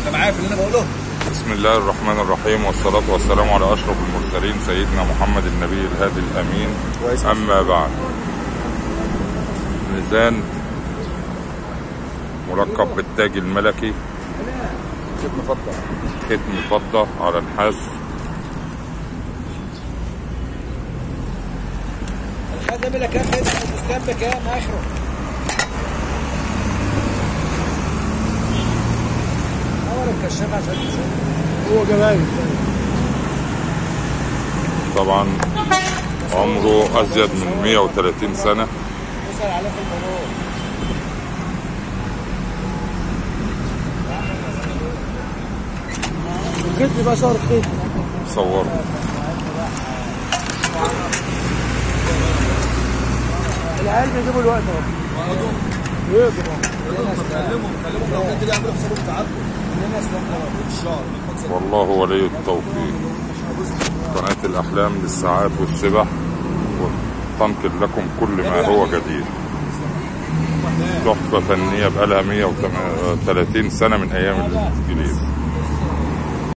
انت معايا في اللي انا بقوله؟ بسم الله الرحمن الرحيم، والصلاة والسلام على أشرف المرسلين سيدنا محمد النبي الهادي الأمين. أما بعد، ميزان مركب بالتاج الملكي، ختم فضه، ختم فضة على نحاس. الخاتم اللي كام كده الاسلام بكام اخره؟ اول الكشاف عشان تشوف هو جمايل. طبعا عمره أزيد من 130 سنة. اسال عليه في الموضوع. الختم بقى صور الختم صوره. العيال بيجيبوا الوقت اهو. ايه كلمهم لو كان كده يعملوا حسابهم تعبوا. ان شاء الله. والله ولي التوفيق. قناة الأحلام للساعات والسبح، وتنقل لكم كل ما هو جديد. تحفة فنية بقالها 130 سنة من أيام الإنجليز.